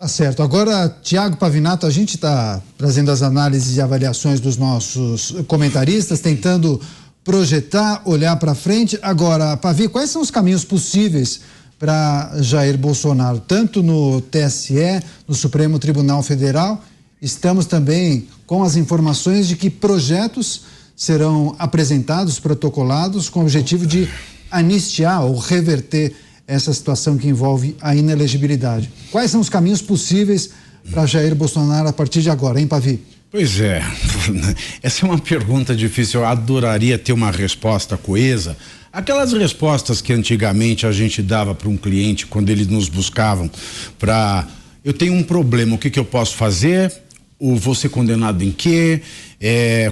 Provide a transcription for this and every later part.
Tá certo. Agora, Tiago Pavinato, a gente está trazendo as análises e avaliações dos nossos comentaristas, tentando projetar, olhar para frente. Agora, Pavi, quais são os caminhos possíveis para Jair Bolsonaro, tanto no TSE, no Supremo Tribunal Federal? Estamos também com as informações de que projetos serão apresentados, protocolados, com o objetivo de anistiar ou reverter essa situação que envolve a inelegibilidade. Quais são os caminhos possíveis para Jair Bolsonaro a partir de agora, hein, Pavi? Pois é, essa é uma pergunta difícil. Eu adoraria ter uma resposta coesa. Aquelas respostas que antigamente a gente dava para um cliente quando eles nos buscavam para: eu tenho um problema, o que eu posso fazer? Vou ser condenado em quê?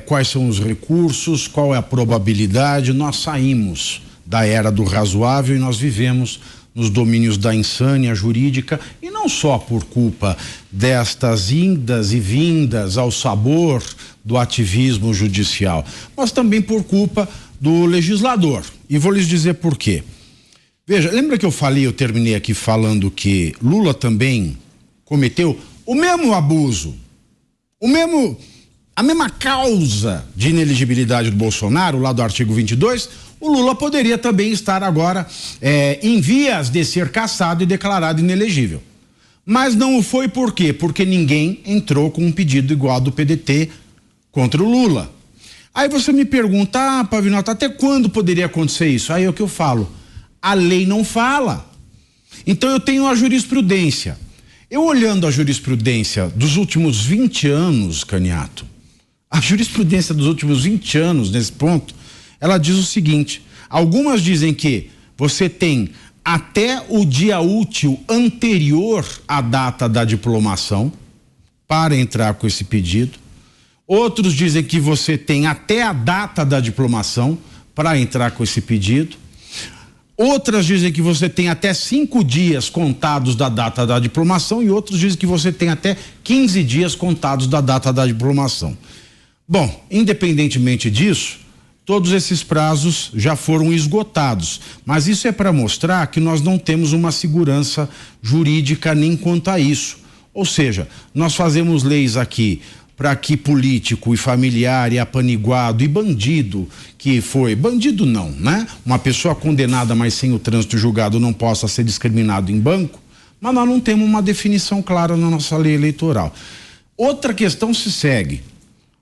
Quais são os recursos? Qual é a probabilidade? Nós saímos da era do razoável e nós vivemos nos domínios da insânia jurídica, e não só por culpa destas indas e vindas ao sabor do ativismo judicial, mas também por culpa do legislador. E vou lhes dizer por quê. Veja, lembra que eu terminei aqui falando que Lula também cometeu o mesmo abuso, a mesma causa de inelegibilidade do Bolsonaro, lá do artigo 22, o Lula poderia também estar agora em vias de ser cassado e declarado inelegível. Mas não o foi por quê? Porque ninguém entrou com um pedido igual ao do PDT contra o Lula. Aí você me pergunta: Pavinato, até quando poderia acontecer isso? Aí é o que eu falo: a lei não fala. Então eu tenho a jurisprudência. Eu olhando a jurisprudência dos últimos 20 anos, Caniato, a jurisprudência dos últimos 20 anos, nesse ponto, ela diz o seguinte: algumas dizem que você tem até o dia útil anterior à data da diplomação para entrar com esse pedido. Outros dizem que você tem até a data da diplomação para entrar com esse pedido. Outras dizem que você tem até 5 dias contados da data da diplomação, e outros dizem que você tem até 15 dias contados da data da diplomação. Bom, independentemente disso, todos esses prazos já foram esgotados, mas isso é para mostrar que nós não temos uma segurança jurídica nem quanto a isso. Ou seja, nós fazemos leis aqui para que político e familiar e apaniguado e bandido que foi, bandido não, né? Uma pessoa condenada, mas sem o trânsito julgado, não possa ser discriminado em banco, mas nós não temos uma definição clara na nossa lei eleitoral. Outra questão se segue: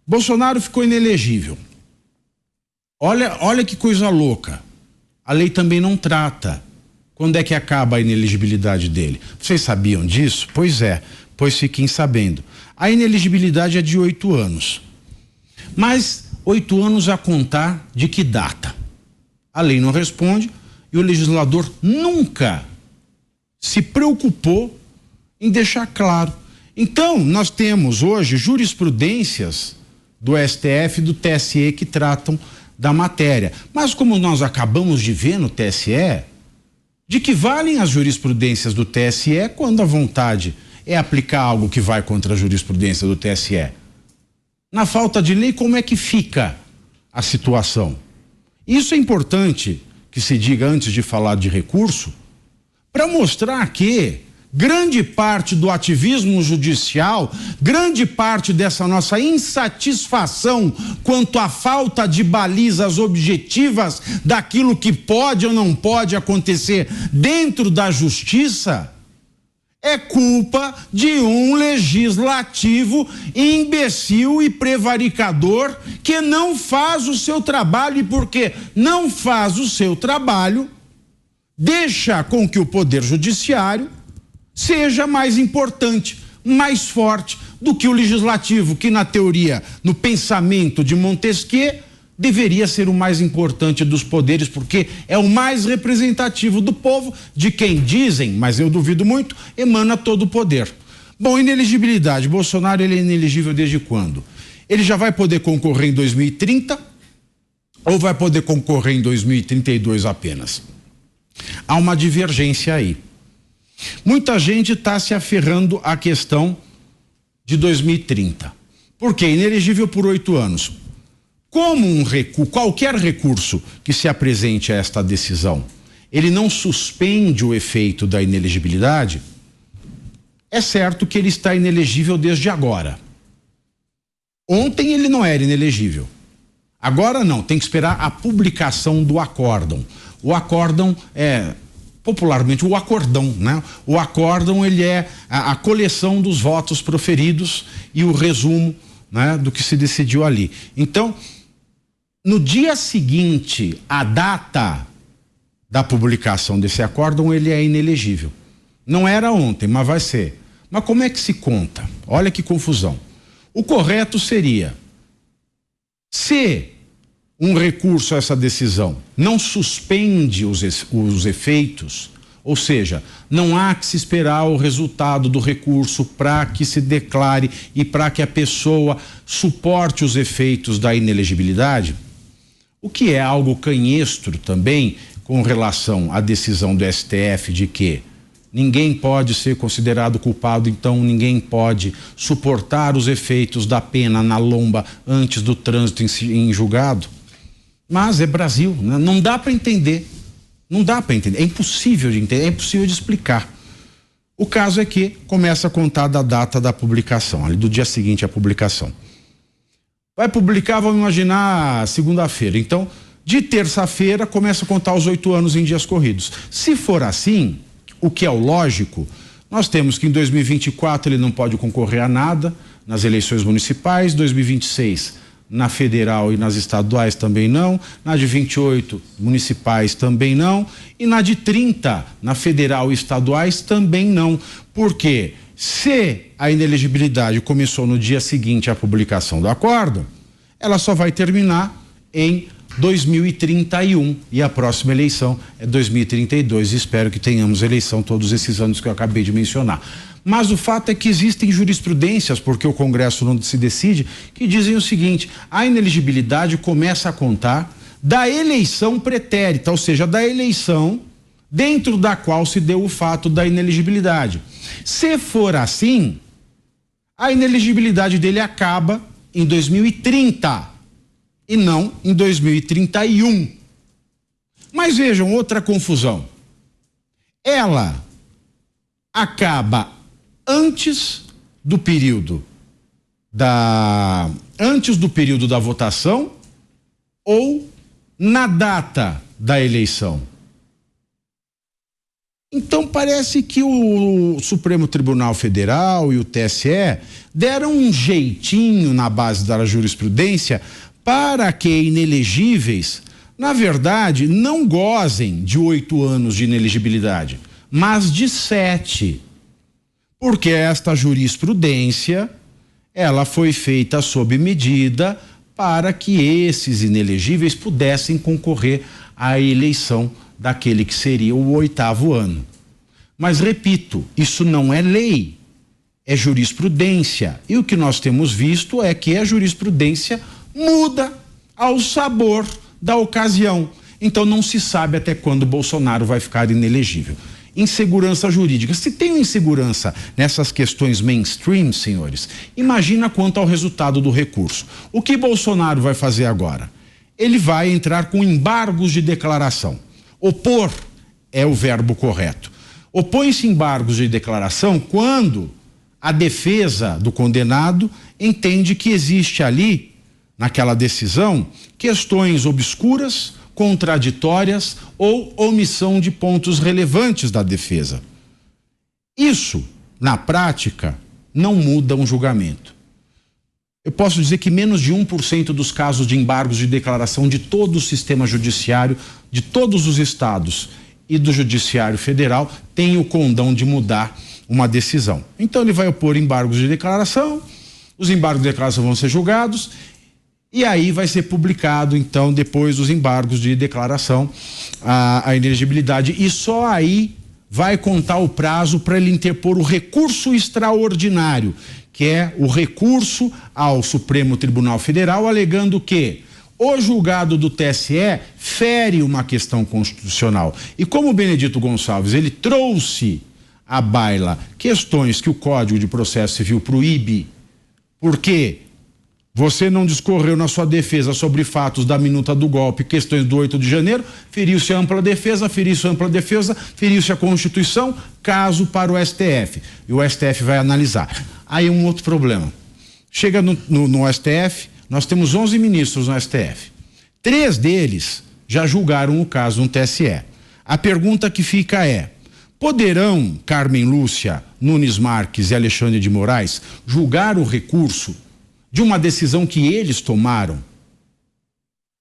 Bolsonaro ficou inelegível. Olha que coisa louca. A lei também não trata quando é que acaba a inelegibilidade dele. Vocês sabiam disso? Pois é, pois fiquem sabendo. A inelegibilidade é de 8 anos. Mas 8 anos a contar de que data? A lei não responde e o legislador nunca se preocupou em deixar claro. Então, nós temos hoje jurisprudências do STF e do TSE que tratam da matéria. Mas como nós acabamos de ver no TSE, de que valem as jurisprudências do TSE quando a vontade é aplicar algo que vai contra a jurisprudência do TSE? Na falta de lei, como é que fica a situação? Isso é importante que se diga antes de falar de recurso, para mostrar que grande parte do ativismo judicial, grande parte dessa nossa insatisfação quanto à falta de balizas objetivas daquilo que pode ou não pode acontecer dentro da justiça, é culpa de um legislativo imbecil e prevaricador que não faz o seu trabalho, e porque não faz o seu trabalho, deixa com que o poder judiciário seja mais importante, mais forte do que o legislativo, que na teoria, no pensamento de Montesquieu, deveria ser o mais importante dos poderes, porque é o mais representativo do povo, de quem dizem, mas eu duvido muito, emana todo o poder. Bom, inelegibilidade. Bolsonaro, ele é inelegível desde quando? Ele já vai poder concorrer em 2030 ou vai poder concorrer em 2032 apenas? Há uma divergência aí. Muita gente está se aferrando à questão de 2030. Por quê? Inelegível por 8 anos. Como qualquer recurso que se apresente a esta decisão, ele não suspende o efeito da inelegibilidade, É certo que ele está inelegível desde agora. Ontem ele não era inelegível. Agora não, tem que esperar a publicação do acórdão. O acórdão é popularmente o acordão, né? O acórdão, ele é a coleção dos votos proferidos e o resumo, né, do que se decidiu ali. Então, no dia seguinte, a data da publicação desse acórdão, ele é inelegível. Não era ontem, mas vai ser. Mas como é que se conta? Olha que confusão. O correto seria, se um recurso a essa decisão não suspende os efeitos, ou seja, não há que se esperar o resultado do recurso para que se declare e para que a pessoa suporte os efeitos da inelegibilidade, o que é algo canhestro também com relação à decisão do STF de que ninguém pode ser considerado culpado, então ninguém pode suportar os efeitos da pena na lomba antes do trânsito em julgado. Mas é Brasil, né? Não dá para entender. Não dá para entender. É impossível de entender, é impossível de explicar. O caso é que começa a contar da data da publicação, ali do dia seguinte à publicação. Vai publicar, vamos imaginar, segunda-feira. Então, de terça-feira, começa a contar os 8 anos em dias corridos. Se for assim, o que é o lógico, nós temos que em 2024 ele não pode concorrer a nada nas eleições municipais, 2026 na federal e nas estaduais também não, na de 28 municipais também não, e na de 30 na federal e estaduais também não, porque se a inelegibilidade começou no dia seguinte à publicação do acórdão, ela só vai terminar em 2031 e a próxima eleição é 2032. Espero que tenhamos eleição todos esses anos que eu acabei de mencionar. Mas o fato é que existem jurisprudências, porque o Congresso não se decide, que dizem o seguinte: a inelegibilidade começa a contar da eleição pretérita, ou seja, da eleição dentro da qual se deu o fato da inelegibilidade. Se for assim, a inelegibilidade dele acaba em 2030 e não em 2031. Mas vejam, outra confusão. Ela acaba antes do período da votação ou na data da eleição. Então parece que o Supremo Tribunal Federal e o TSE deram um jeitinho na base da jurisprudência para que inelegíveis, na verdade, não gozem de 8 anos de inelegibilidade, mas de 7. Porque esta jurisprudência, ela foi feita sob medida para que esses inelegíveis pudessem concorrer à eleição daquele que seria o 8º ano. Mas repito, isso não é lei, é jurisprudência. E o que nós temos visto é que a jurisprudência muda ao sabor da ocasião. Então não se sabe até quando Bolsonaro vai ficar inelegível. Insegurança jurídica. Se tem insegurança nessas questões mainstream, senhores, imagina quanto ao resultado do recurso. O que Bolsonaro vai fazer agora? Ele vai entrar com embargos de declaração. Opor é o verbo correto. Opõe-se embargos de declaração quando a defesa do condenado entende que existe ali, naquela decisão, questões obscuras, contraditórias ou omissão de pontos relevantes da defesa. Isso, na prática, não muda um julgamento. Eu posso dizer que menos de 1% dos casos de embargos de declaração de todo o sistema judiciário, de todos os estados e do Judiciário Federal, tem o condão de mudar uma decisão. Então ele vai opor embargos de declaração, os embargos de declaração vão ser julgados, e aí vai ser publicado, então, depois dos embargos de declaração, a inelegibilidade. E só aí vai contar o prazo para ele interpor o recurso extraordinário, que é o recurso ao Supremo Tribunal Federal, alegando que o julgado do TSE fere uma questão constitucional. E como o Benedito Gonçalves, ele trouxe à baila questões que o Código de Processo Civil proíbe, porque Você não discorreu na sua defesa sobre fatos da minuta do golpe, questões do 8 de janeiro, feriu-se a ampla defesa, feriu-se a Constituição, caso para o STF. E o STF vai analisar. Aí um outro problema. Chega no STF, nós temos 11 ministros no STF. 3 deles já julgaram o caso no TSE. A pergunta que fica é: poderão Carmen Lúcia, Nunes Marques e Alexandre de Moraes julgar o recurso de uma decisão que eles tomaram?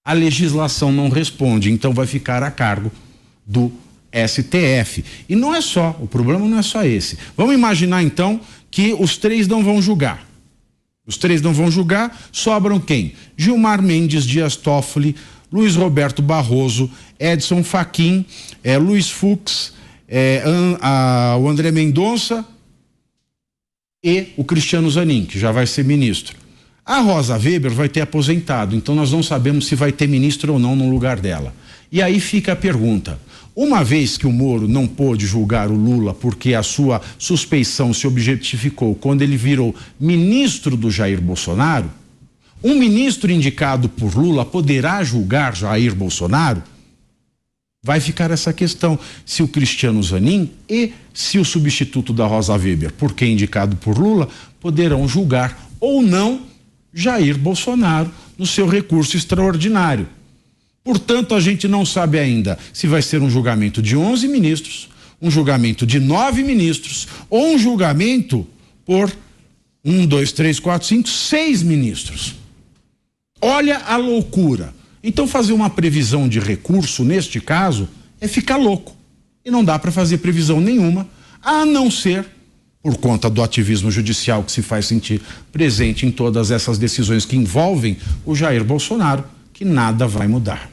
A legislação não responde, então vai ficar a cargo do STF. E não é só, o problema não é só esse. Vamos imaginar então que os 3 não vão julgar. Os 3 não vão julgar, sobram quem? Gilmar Mendes Dias Toffoli, Luiz Roberto Barroso, Edson Fachin, Luiz Fux, o André Mendonça e o Cristiano Zanin, que já vai ser ministro. A Rosa Weber vai ter aposentado, então nós não sabemos se vai ter ministro ou não no lugar dela. E aí fica a pergunta: uma vez que o Moro não pôde julgar o Lula porque a sua suspeição se objetificou quando ele virou ministro do Jair Bolsonaro, um ministro indicado por Lula poderá julgar Jair Bolsonaro? Vai ficar essa questão, se o Cristiano Zanin e se o substituto da Rosa Weber, porque indicado por Lula, poderão julgar ou não Jair Bolsonaro no seu recurso extraordinário. Portanto, a gente não sabe ainda se vai ser um julgamento de 11 ministros, um julgamento de 9 ministros ou um julgamento por 6 ministros. Olha a loucura. Então, fazer uma previsão de recurso neste caso é ficar louco. E não dá para fazer previsão nenhuma, a não ser por conta do ativismo judicial que se faz sentir presente em todas essas decisões que envolvem o Jair Bolsonaro, que nada vai mudar.